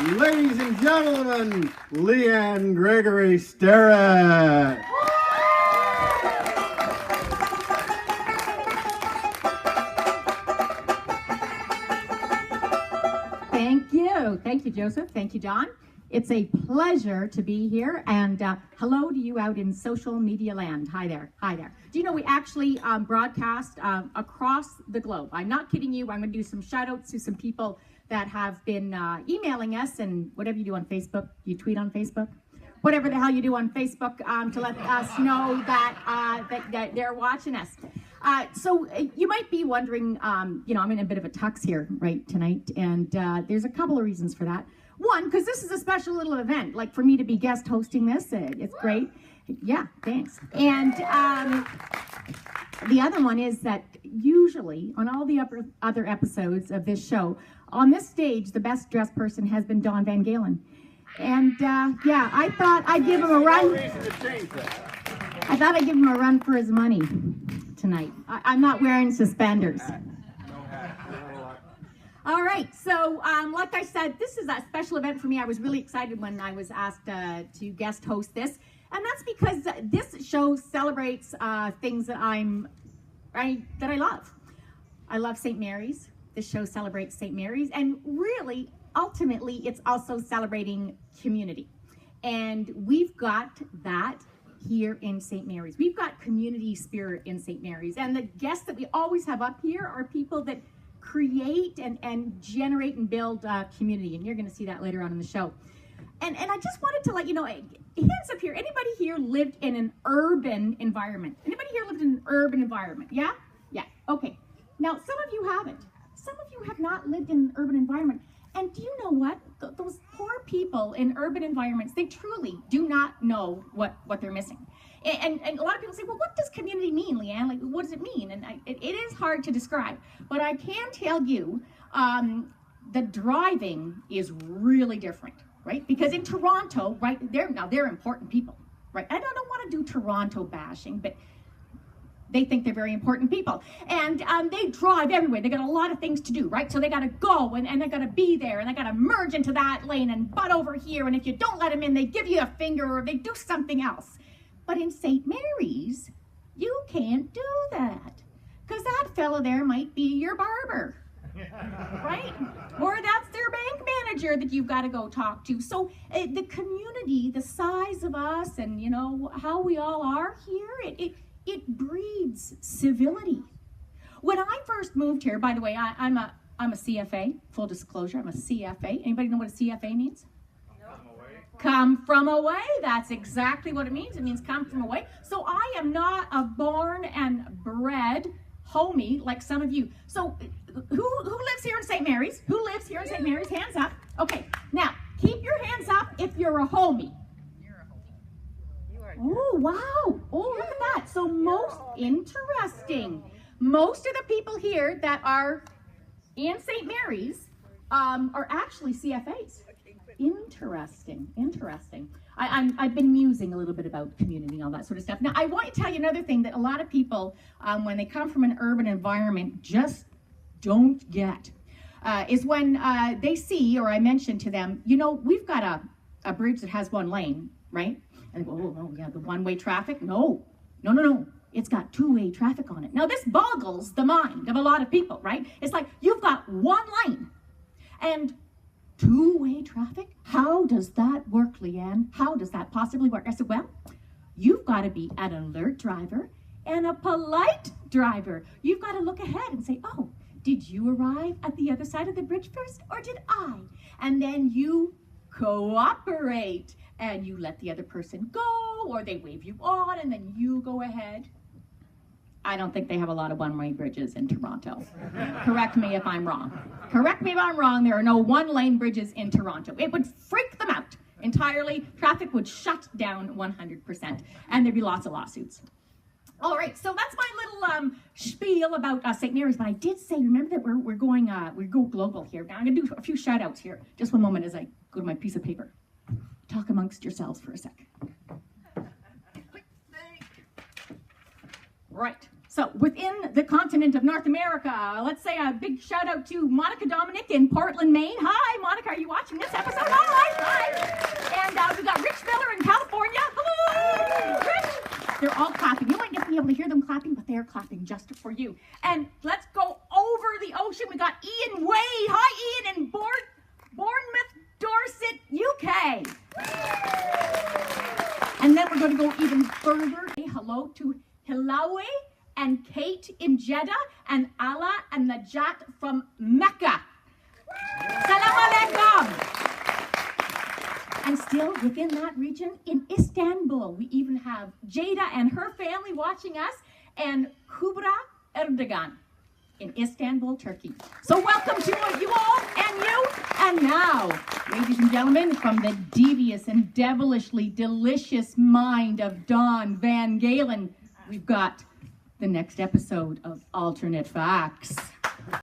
Ladies and gentlemen, Liane Gregory Sterritt. Thank you, Joseph. Thank you, John. It's a pleasure to be here, and hello to you out in social media land. Hi there. Hi there. Do you know we actually broadcast across the globe? I'm not kidding you. I'm going to do some shout outs to some people that have been emailing us, and whatever you do on Facebook, you tweet on Facebook, whatever the hell you do on Facebook to let us know that they're watching us. So you might be wondering, I'm in a bit of a tux here right tonight, and there's a couple of reasons for that. One, because this is a special little event, like for me to be guest hosting this, it's great. Yeah, thanks. And the other one is that usually on all the other episodes of this show, on this stage, the best dressed person has been Don Van Galen. And yeah, I thought I'd give him a run. I thought I'd give him a run for his money tonight. I'm not wearing suspenders. All right, so like I said, this is a special event for me. I was really excited when I was asked to guest host this, and that's because this show celebrates things that I love. I love St. Mary's. This show celebrates St. Mary's, and really, ultimately, it's also celebrating community. And we've got that here in St. Mary's. We've got community spirit in St. Mary's, and the guests that we always have up here are people that create and generate and build community, and you're going to see that later on in the show. And I just wanted to let you know, hands up here, anybody here lived in an urban environment? Anybody here lived in an urban environment? Yeah? Yeah, okay. Now, some of you haven't. Some of you have not lived in an urban environment. And do you know what? Those poor people in urban environments, they truly do not know what they're missing. And a lot of people say, well, what does community mean, Liane? Like, what does it mean? And it is hard to describe. But I can tell you, the driving is really different, right? Because in Toronto, right, they're important people, right? I don't want to do Toronto bashing, but they think they're very important people. And they drive everywhere. They got a lot of things to do, right? So they got to go, and they got to be there, and they got to merge into that lane and butt over here. And if you don't let them in, they give you a finger or they do something else. But in St. Mary's, you can't do that. Because that fella there might be your barber, right? Or that's their bank manager that you've got to go talk to. So the community, the size of us, and how we all are here, it breeds civility. When I first moved here, by the way, I'm a CFA, full disclosure, I'm a CFA. Anybody know what a CFA means? Come from away. That's exactly what it means. It means come from away. So I am not a born and bred homie like some of you. So who lives here in St. Mary's? Who lives here in St. Mary's? Hands up. Okay, now keep your hands up if you're a homie. Oh, wow. Oh, look at that. So most interesting. Most of the people here that are in St. Mary's are actually CFAs. Interesting. I've been musing a little bit about community and all that sort of stuff. Now, I want to tell you another thing that a lot of people, when they come from an urban environment, just don't get, is when they see, or I mention to them, we've got a bridge that has one lane, right? And they go, oh, yeah, the one-way traffic? No. It's got two-way traffic on it. Now, this boggles the mind of a lot of people, right? It's like, you've got one lane and two-way traffic? How does that work, Liane? How does that possibly work? I said, well, you've got to be an alert driver and a polite driver. You've got to look ahead and say, oh, did you arrive at the other side of the bridge first, or did I? And then you cooperate, and you let the other person go, or they wave you on, and then you go ahead. I don't think they have a lot of one-way bridges in Toronto. Correct me if I'm wrong. Correct me if I'm wrong. There are no one-lane bridges in Toronto. It would freak them out entirely. Traffic would shut down 100%, and there'd be lots of lawsuits. All right, so that's my little spiel about St. Mary's. But I did say, remember that we're going we go global here. Now I'm going to do a few shout-outs here. Just one moment as I go to my piece of paper. Talk amongst yourselves for a sec. Right. So within the continent of North America, let's say a big shout out to Monica Dominic in Portland, Maine. Hi, Monica, are you watching this episode? Hi. And we got Rich Miller in California. Hello, Rich. They're all clapping. You might not be able to hear them clapping, but they're clapping just for you. And let's go over the ocean. We got Ian Wade. Hi, Ian in Bournemouth, Dorset, UK. And then we're going to go even further. Say hello to Hilawe and Kate in Jeddah, and Ala and Najat from Mecca. Salam alaikum. And still within that region, in Istanbul, we even have Jada and her family watching us, and Kubra Erdogan in Istanbul, Turkey. So welcome to you all, and you. And now, ladies and gentlemen, from the devious and devilishly delicious mind of Don Van Galen, we've got the next episode of Alternate Facts.